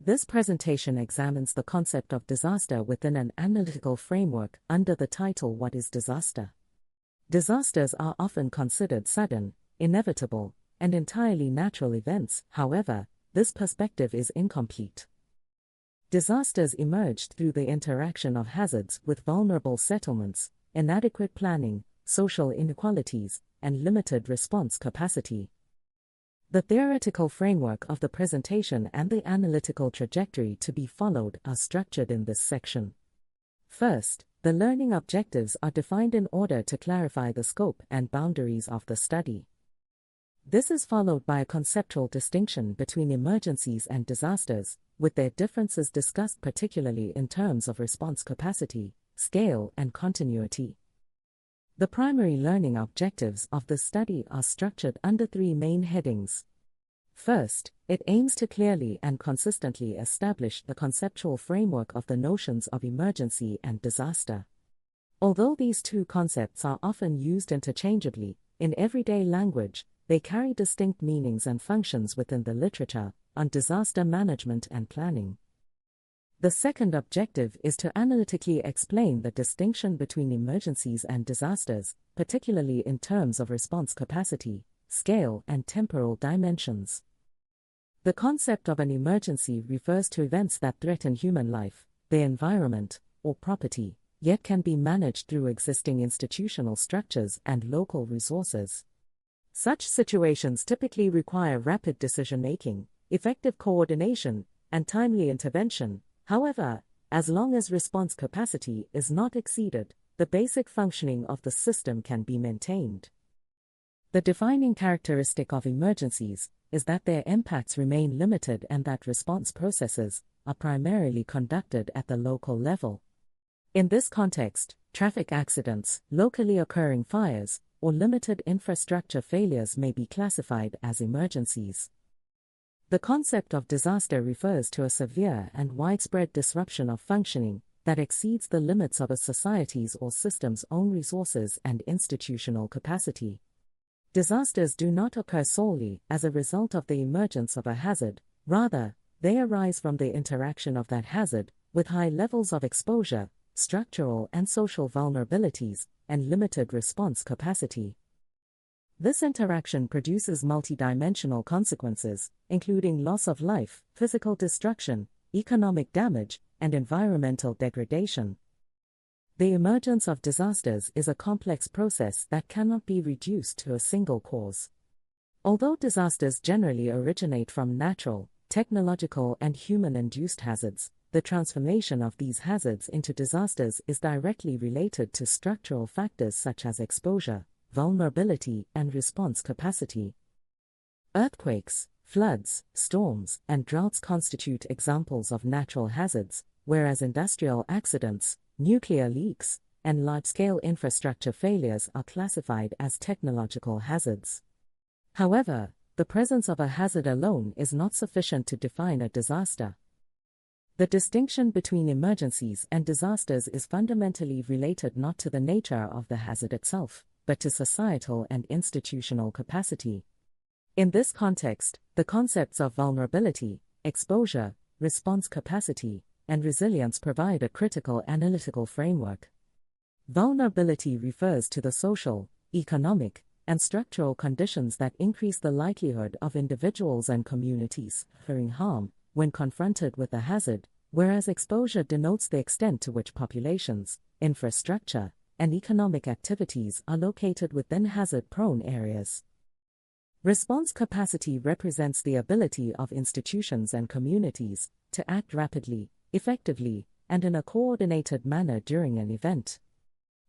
This presentation examines the concept of disaster within an analytical framework under the title What is Disaster? Disasters are often considered sudden, inevitable, and entirely natural events. However, this perspective is incomplete. Disasters emerged through the interaction of hazards with vulnerable settlements, inadequate planning, social inequalities, and limited response capacity. The theoretical framework of the presentation and the analytical trajectory to be followed are structured in this section. First, the learning objectives are defined in order to clarify the scope and boundaries of the study. This is followed by a conceptual distinction between emergencies and disasters, with their differences discussed particularly in terms of response capacity, scale, and continuity. The primary learning objectives of the study are structured under three main headings. First, it aims to clearly and consistently establish the conceptual framework of the notions of emergency and disaster. Although these two concepts are often used interchangeably in everyday language, they carry distinct meanings and functions within the literature on disaster management and planning. The second objective is to analytically explain the distinction between emergencies and disasters, particularly in terms of response capacity, scale, and temporal dimensions. The concept of an emergency refers to events that threaten human life, the environment, or property, yet can be managed through existing institutional structures and local resources. Such situations typically require rapid decision-making, effective coordination, and timely intervention. However, as long as response capacity is not exceeded, the basic functioning of the system can be maintained. The defining characteristic of emergencies is that their impacts remain limited and that response processes are primarily conducted at the local level. In this context, traffic accidents, locally occurring fires, or limited infrastructure failures may be classified as emergencies. The concept of disaster refers to a severe and widespread disruption of functioning that exceeds the limits of a society's or system's own resources and institutional capacity. Disasters do not occur solely as a result of the emergence of a hazard, rather, they arise from the interaction of that hazard with high levels of exposure, structural and social vulnerabilities, and limited response capacity. This interaction produces multidimensional consequences, including loss of life, physical destruction, economic damage, and environmental degradation. The emergence of disasters is a complex process that cannot be reduced to a single cause. Although disasters generally originate from natural, technological, and human-induced hazards, the transformation of these hazards into disasters is directly related to structural factors such as exposure, vulnerability, and response capacity. Earthquakes, floods, storms, and droughts constitute examples of natural hazards, whereas industrial accidents, nuclear leaks, and large-scale infrastructure failures are classified as technological hazards. However, the presence of a hazard alone is not sufficient to define a disaster. The distinction between emergencies and disasters is fundamentally related not to the nature of the hazard itself, but to societal and institutional capacity. In this context, the concepts of vulnerability, exposure, response capacity, and resilience provide a critical analytical framework. Vulnerability refers to the social, economic, and structural conditions that increase the likelihood of individuals and communities suffering harm when confronted with a hazard, whereas exposure denotes the extent to which populations, infrastructure, and economic activities are located within hazard-prone areas. Response capacity represents the ability of institutions and communities to act rapidly, effectively, and in a coordinated manner during an event.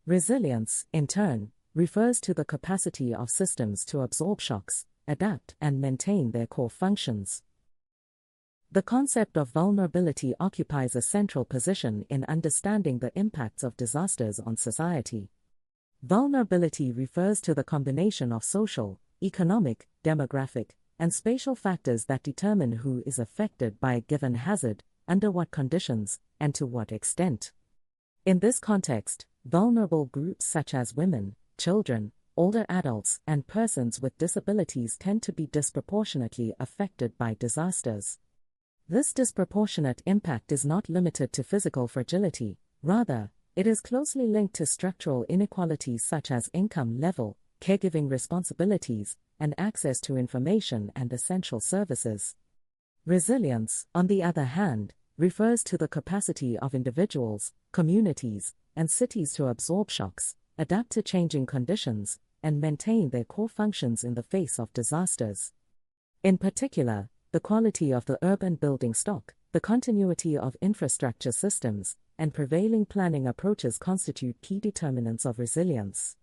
Resilience, in turn, refers to the capacity of systems to absorb shocks, adapt, and maintain their core functions. The concept of vulnerability occupies a central position in understanding the impacts of disasters on society. Vulnerability refers to the combination of social, economic, demographic, and spatial factors that determine who is affected by a given hazard, under what conditions, and to what extent. In this context, vulnerable groups such as women, children, older adults, and persons with disabilities tend to be disproportionately affected by disasters. This disproportionate impact is not limited to physical fragility, rather, it is closely linked to structural inequalities such as income level, caregiving responsibilities, and access to information and essential services. Resilience, on the other hand, refers to the capacity of individuals, communities, and cities to absorb shocks, adapt to changing conditions, and maintain their core functions in the face of disasters. In particular, the quality of the urban building stock, the continuity of infrastructure systems, and prevailing planning approaches constitute key determinants of resilience.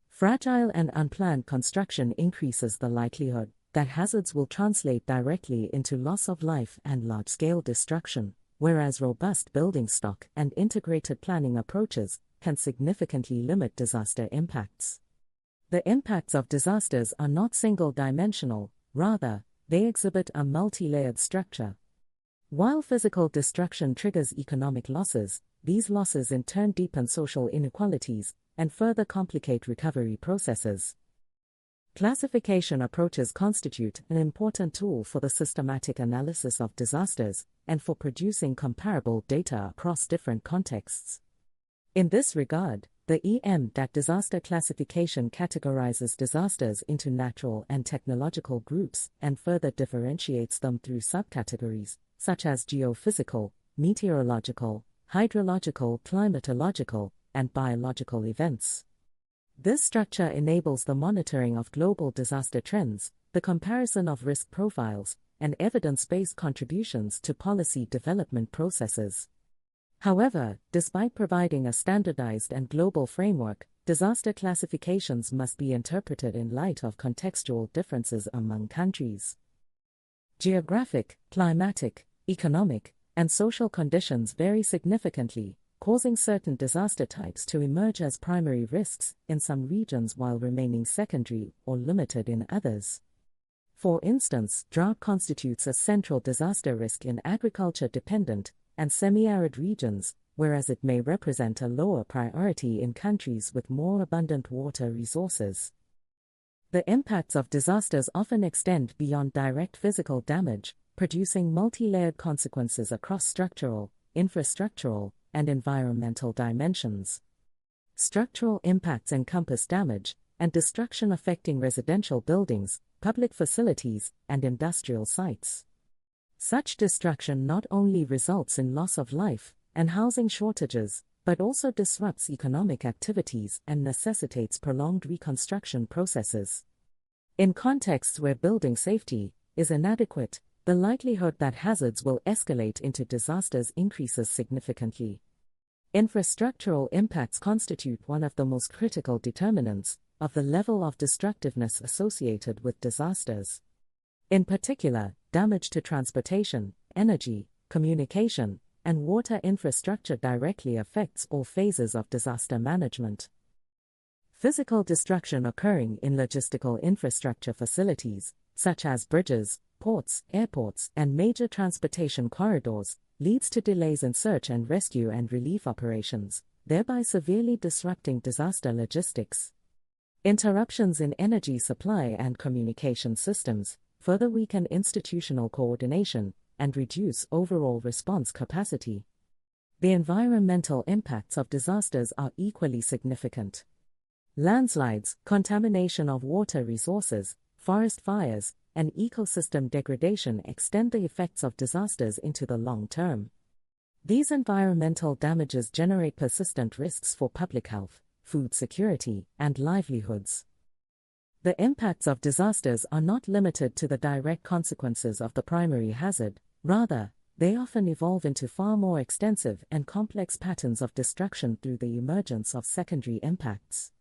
Fragile and unplanned construction increases the likelihood that hazards will translate directly into loss of life and large-scale destruction, whereas robust building stock and integrated planning approaches can significantly limit disaster impacts. The impacts of disasters are not single-dimensional, rather, they exhibit a multi-layered structure. While physical destruction triggers economic losses, these losses in turn deepen social inequalities and further complicate recovery processes. Classification approaches constitute an important tool for the systematic analysis of disasters and for producing comparable data across different contexts. In this regard, the EPD-Net disaster classification categorizes disasters into natural and technological groups and further differentiates them through subcategories, such as geophysical, meteorological, hydrological, climatological, and biological events. This structure enables the monitoring of global disaster trends, the comparison of risk profiles, and evidence-based contributions to policy development processes. However, despite providing a standardized and global framework, disaster classifications must be interpreted in light of contextual differences among countries. Geographic, climatic, economic, and social conditions vary significantly, causing certain disaster types to emerge as primary risks in some regions while remaining secondary or limited in others. For instance, drought constitutes a central disaster risk in agriculture-dependent and semi-arid regions, whereas it may represent a lower priority in countries with more abundant water resources. The impacts of disasters often extend beyond direct physical damage, producing multi-layered consequences across structural, infrastructural, and environmental dimensions. Structural impacts encompass damage and destruction affecting residential buildings, public facilities, and industrial sites. Such destruction not only results in loss of life and housing shortages, but also disrupts economic activities and necessitates prolonged reconstruction processes. In contexts where building safety is inadequate, the likelihood that hazards will escalate into disasters increases significantly. Infrastructural impacts constitute one of the most critical determinants of the level of destructiveness associated with disasters. In particular, damage to transportation, energy, communication, and water infrastructure directly affects all phases of disaster management. Physical destruction occurring in logistical infrastructure facilities, such as bridges, ports, airports, and major transportation corridors, leads to delays in search and rescue and relief operations, thereby severely disrupting disaster logistics. Interruptions in energy supply and communication systems further weaken institutional coordination and reduce overall response capacity. The environmental impacts of disasters are equally significant. Landslides, contamination of water resources, forest fires, and ecosystem degradation extend the effects of disasters into the long term. These environmental damages generate persistent risks for public health, food security, and livelihoods. The impacts of disasters are not limited to the direct consequences of the primary hazard, rather, they often evolve into far more extensive and complex patterns of destruction through the emergence of secondary impacts.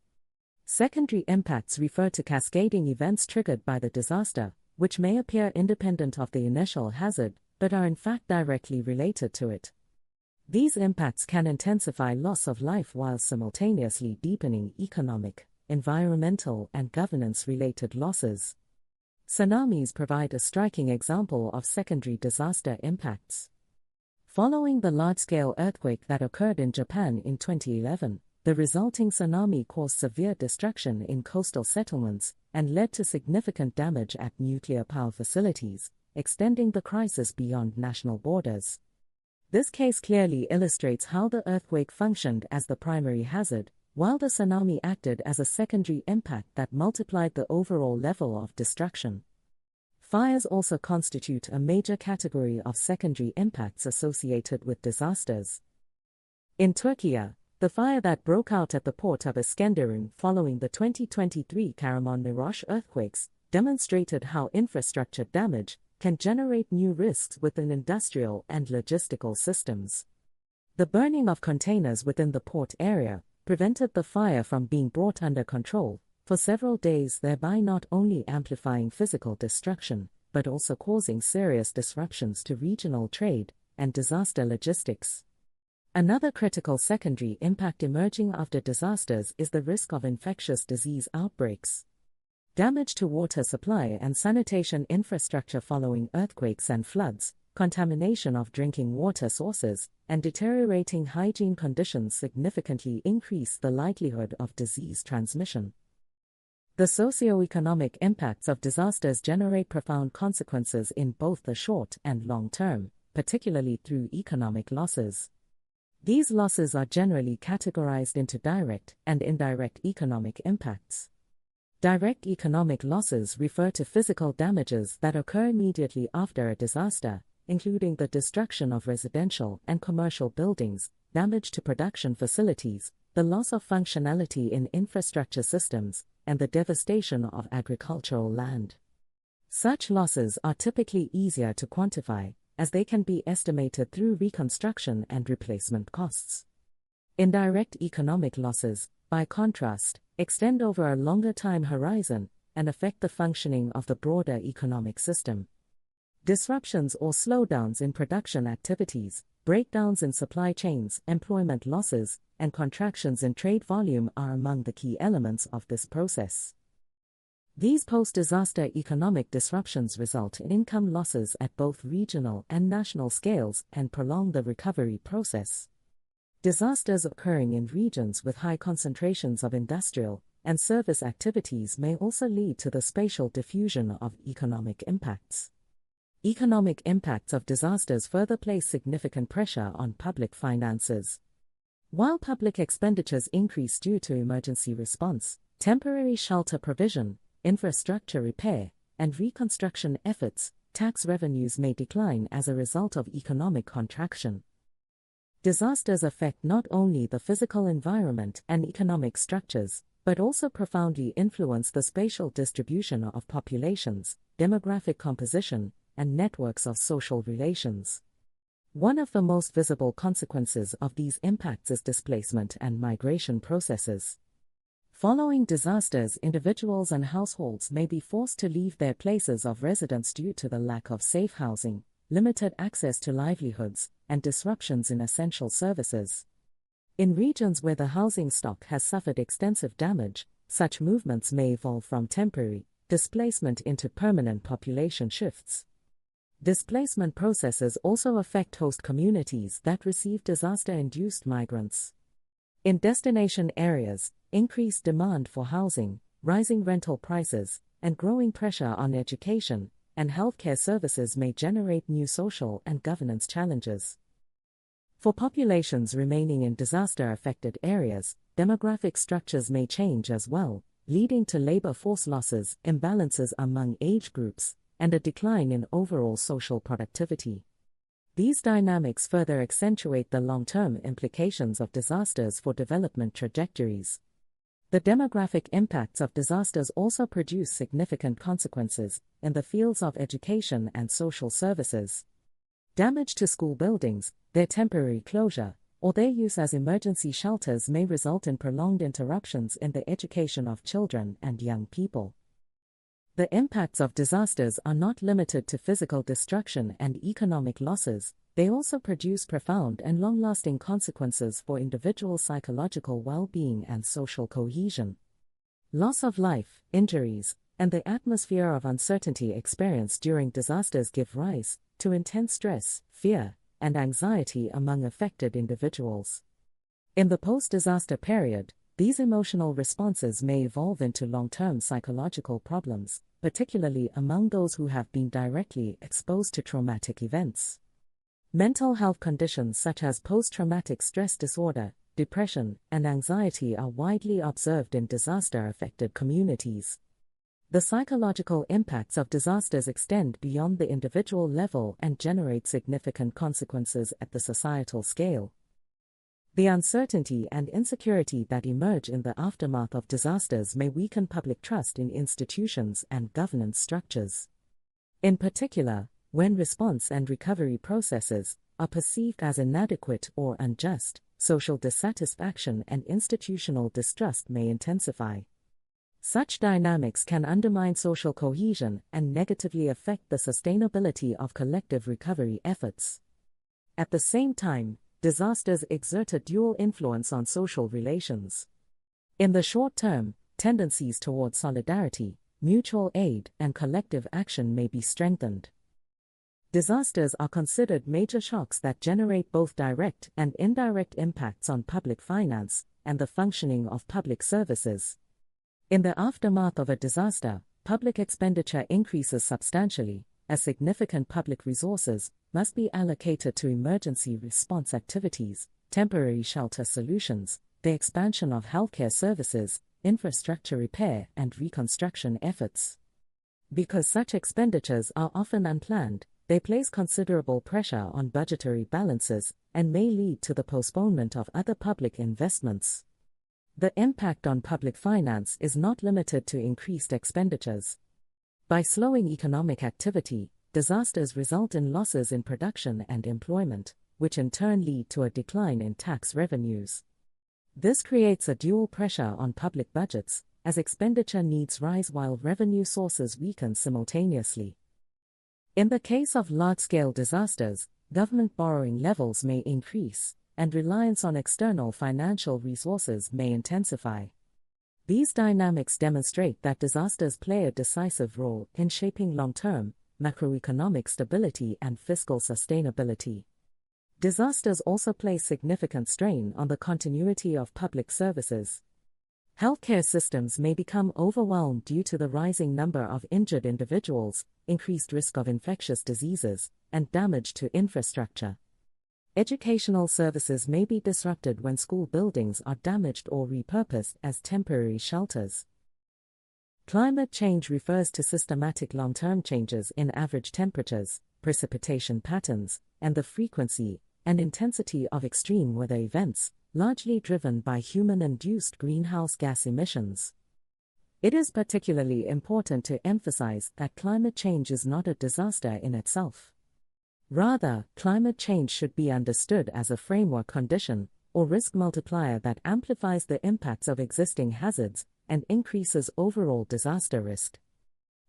Secondary impacts refer to cascading events triggered by the disaster, which may appear independent of the initial hazard, but are in fact directly related to it. These impacts can intensify loss of life while simultaneously deepening economic, environmental, and governance-related losses. Tsunamis provide a striking example of secondary disaster impacts. Following the large-scale earthquake that occurred in Japan in 2011, the resulting tsunami caused severe destruction in coastal settlements and led to significant damage at nuclear power facilities, extending the crisis beyond national borders. This case clearly illustrates how the earthquake functioned as the primary hazard, while the tsunami acted as a secondary impact that multiplied the overall level of destruction. Fires also constitute a major category of secondary impacts associated with disasters. In Turkey, the fire that broke out at the port of Iskenderun following the 2023 Kahramanmaraş earthquakes demonstrated how infrastructure damage can generate new risks within industrial and logistical systems. The burning of containers within the port area prevented the fire from being brought under control for several days, thereby not only amplifying physical destruction, but also causing serious disruptions to regional trade and disaster logistics. Another critical secondary impact emerging after disasters is the risk of infectious disease outbreaks. Damage to water supply and sanitation infrastructure following earthquakes and floods, contamination of drinking water sources, and deteriorating hygiene conditions significantly increase the likelihood of disease transmission. The socio-economic impacts of disasters generate profound consequences in both the short and long term, particularly through economic losses. These losses are generally categorized into direct and indirect economic impacts. Direct economic losses refer to physical damages that occur immediately after a disaster, including the destruction of residential and commercial buildings, damage to production facilities, the loss of functionality in infrastructure systems, and the devastation of agricultural land. Such losses are typically easier to quantify, as they can be estimated through reconstruction and replacement costs. Indirect economic losses, by contrast, extend over a longer time horizon and affect the functioning of the broader economic system. Disruptions or slowdowns in production activities, breakdowns in supply chains, employment losses, and contractions in trade volume are among the key elements of this process. These post-disaster economic disruptions result in income losses at both regional and national scales and prolong the recovery process. Disasters occurring in regions with high concentrations of industrial and service activities may also lead to the spatial diffusion of economic impacts. Economic impacts of disasters further place significant pressure on public finances. While public expenditures increase due to emergency response, temporary shelter provision, infrastructure repair, and reconstruction efforts, tax revenues may decline as a result of economic contraction. Disasters affect not only the physical environment and economic structures, but also profoundly influence the spatial distribution of populations, demographic composition, and networks of social relations. One of the most visible consequences of these impacts is displacement and migration processes. Following disasters, individuals and households may be forced to leave their places of residence due to the lack of safe housing, limited access to livelihoods, and disruptions in essential services. In regions where the housing stock has suffered extensive damage, such movements may evolve from temporary displacement into permanent population shifts. Displacement processes also affect host communities that receive disaster-induced migrants. In destination areas, increased demand for housing, rising rental prices, and growing pressure on education and healthcare services may generate new social and governance challenges. For populations remaining in disaster-affected areas, demographic structures may change as well, leading to labor force losses, imbalances among age groups, and a decline in overall social productivity. These dynamics further accentuate the long-term implications of disasters for development trajectories. The demographic impacts of disasters also produce significant consequences in the fields of education and social services. Damage to school buildings, their temporary closure, or their use as emergency shelters may result in prolonged interruptions in the education of children and young people. The impacts of disasters are not limited to physical destruction and economic losses, they also produce profound and long-lasting consequences for individual psychological well-being and social cohesion. Loss of life, injuries, and the atmosphere of uncertainty experienced during disasters give rise to intense stress, fear, and anxiety among affected individuals. In the post-disaster period, these emotional responses may evolve into long-term psychological problems, particularly among those who have been directly exposed to traumatic events. Mental health conditions such as post-traumatic stress disorder, depression, and anxiety are widely observed in disaster-affected communities. The psychological impacts of disasters extend beyond the individual level and generate significant consequences at the societal scale. The uncertainty and insecurity that emerge in the aftermath of disasters may weaken public trust in institutions and governance structures. In particular, when response and recovery processes are perceived as inadequate or unjust, social dissatisfaction and institutional distrust may intensify. Such dynamics can undermine social cohesion and negatively affect the sustainability of collective recovery efforts. At the same time, disasters exert a dual influence on social relations. In the short term, tendencies toward solidarity, mutual aid, and collective action may be strengthened. Disasters are considered major shocks that generate both direct and indirect impacts on public finance and the functioning of public services. In the aftermath of a disaster, public expenditure increases substantially, as significant public resources must be allocated to emergency response activities, temporary shelter solutions, the expansion of healthcare services, infrastructure repair, and reconstruction efforts. Because such expenditures are often unplanned, they place considerable pressure on budgetary balances and may lead to the postponement of other public investments. The impact on public finance is not limited to increased expenditures. By slowing economic activity, disasters result in losses in production and employment, which in turn lead to a decline in tax revenues. This creates a dual pressure on public budgets, as expenditure needs rise while revenue sources weaken simultaneously. In the case of large-scale disasters, government borrowing levels may increase, and reliance on external financial resources may intensify. These dynamics demonstrate that disasters play a decisive role in shaping long-term, macroeconomic stability and fiscal sustainability. Disasters also place significant strain on the continuity of public services. Healthcare systems may become overwhelmed due to the rising number of injured individuals, increased risk of infectious diseases, and damage to infrastructure. Educational services may be disrupted when school buildings are damaged or repurposed as temporary shelters. Climate change refers to systematic long-term changes in average temperatures, precipitation patterns, and the frequency and intensity of extreme weather events, largely driven by human-induced greenhouse gas emissions. It is particularly important to emphasize that climate change is not a disaster in itself. Rather, climate change should be understood as a framework condition, or risk multiplier that amplifies the impacts of existing hazards and increases overall disaster risk.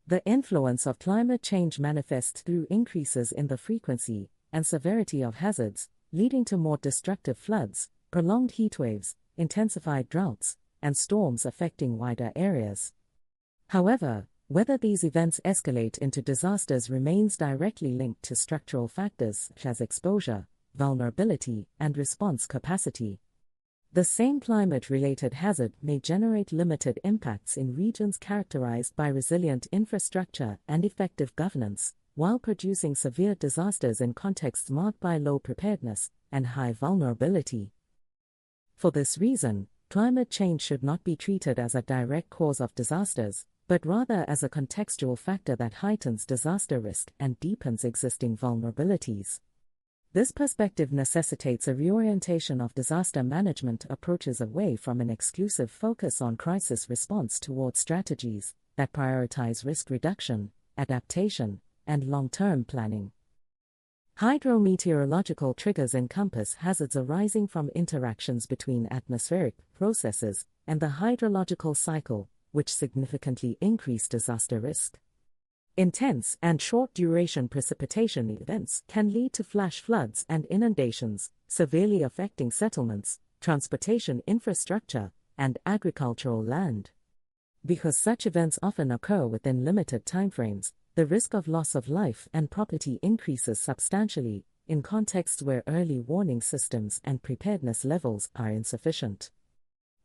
The influence of climate change manifests through increases in the frequency and severity of hazards, leading to more destructive floods, prolonged heatwaves, intensified droughts, and storms affecting wider areas. However, whether these events escalate into disasters remains directly linked to structural factors such as exposure, vulnerability, and response capacity. The same climate-related hazard may generate limited impacts in regions characterized by resilient infrastructure and effective governance, while producing severe disasters in contexts marked by low preparedness and high vulnerability. For this reason, climate change should not be treated as a direct cause of disasters, but rather as a contextual factor that heightens disaster risk and deepens existing vulnerabilities. This perspective necessitates a reorientation of disaster management approaches away from an exclusive focus on crisis response toward strategies that prioritize risk reduction, adaptation, and long-term planning. Hydrometeorological triggers encompass hazards arising from interactions between atmospheric processes and the hydrological cycle, which significantly increase disaster risk. Intense and short-duration precipitation events can lead to flash floods and inundations, severely affecting settlements, transportation infrastructure, and agricultural land. Because such events often occur within limited timeframes, the risk of loss of life and property increases substantially in contexts where early warning systems and preparedness levels are insufficient.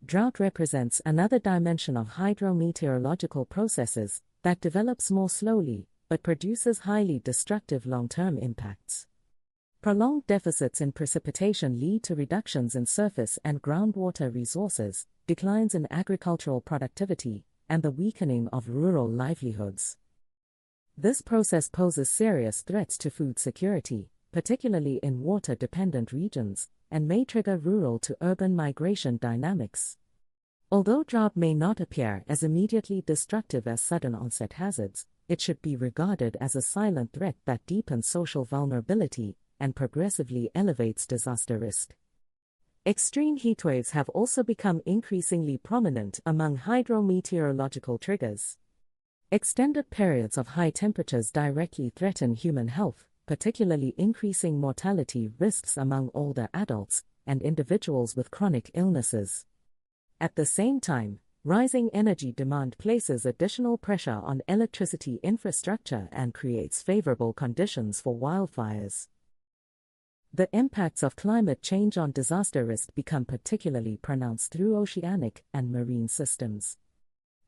Drought represents another dimension of hydrometeorological processes that develops more slowly but produces highly destructive long-term impacts. Prolonged deficits in precipitation lead to reductions in surface and groundwater resources, declines in agricultural productivity, and the weakening of rural livelihoods. This process poses serious threats to food security, particularly in water-dependent regions, and may trigger rural to urban migration dynamics. Although drought may not appear as immediately destructive as sudden onset hazards, it should be regarded as a silent threat that deepens social vulnerability and progressively elevates disaster risk. Extreme heatwaves have also become increasingly prominent among hydrometeorological triggers. Extended periods of high temperatures directly threaten human health, particularly increasing mortality risks among older adults and individuals with chronic illnesses. At the same time, rising energy demand places additional pressure on electricity infrastructure and creates favorable conditions for wildfires. The impacts of climate change on disaster risk become particularly pronounced through oceanic and marine systems.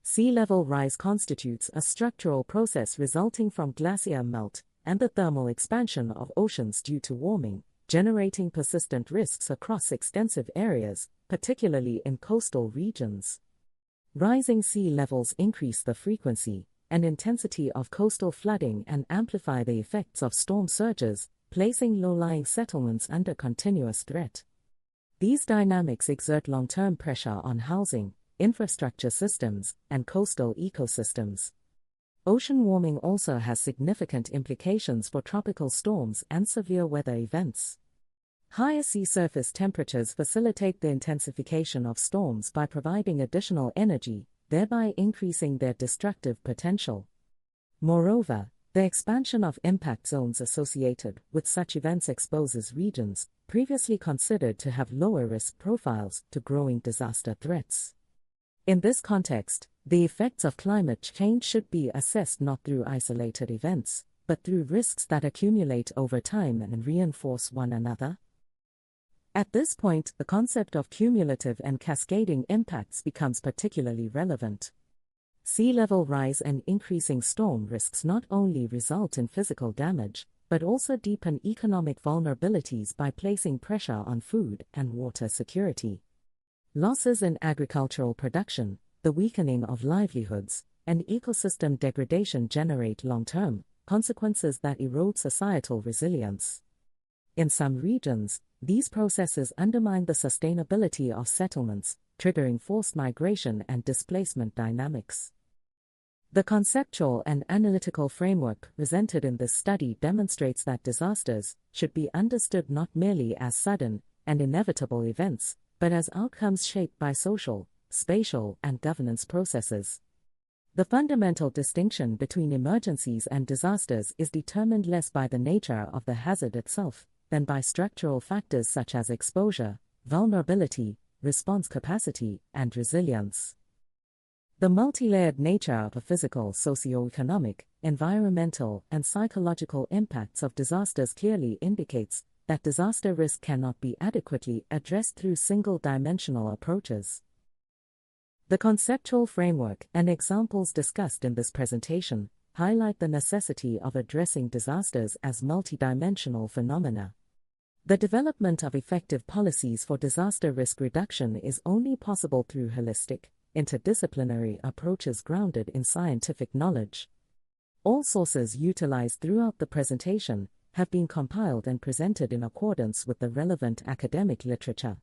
Sea level rise constitutes a structural process resulting from glacier melt and the thermal expansion of oceans due to warming, generating persistent risks across extensive areas, particularly in coastal regions. Rising sea levels increase the frequency and intensity of coastal flooding and amplify the effects of storm surges, placing low-lying settlements under continuous threat. These dynamics exert long-term pressure on housing, infrastructure systems, and coastal ecosystems. Ocean warming also has significant implications for tropical storms and severe weather events. Higher sea surface temperatures facilitate the intensification of storms by providing additional energy, thereby increasing their destructive potential. Moreover, the expansion of impact zones associated with such events exposes regions previously considered to have lower risk profiles to growing disaster threats. In this context, the effects of climate change should be assessed not through isolated events, but through risks that accumulate over time and reinforce one another. At this point, the concept of cumulative and cascading impacts becomes particularly relevant. Sea level rise and increasing storm risks not only result in physical damage, but also deepen economic vulnerabilities by placing pressure on food and water security. Losses in agricultural production, the weakening of livelihoods, and ecosystem degradation generate long-term consequences that erode societal resilience. In some regions, these processes undermine the sustainability of settlements, triggering forced migration and displacement dynamics. The conceptual and analytical framework presented in this study demonstrates that disasters should be understood not merely as sudden and inevitable events, but as outcomes shaped by social, spatial, and governance processes. The fundamental distinction between emergencies and disasters is determined less by the nature of the hazard itself than by structural factors such as exposure, vulnerability, response capacity, and resilience. The multi-layered nature of the physical, socio-economic, environmental, and psychological impacts of disasters clearly indicates that disaster risk cannot be adequately addressed through single-dimensional approaches. The conceptual framework and examples discussed in this presentation highlight the necessity of addressing disasters as multidimensional phenomena. The development of effective policies for disaster risk reduction is only possible through holistic, interdisciplinary approaches grounded in scientific knowledge. All sources utilized throughout the presentation have been compiled and presented in accordance with the relevant academic literature.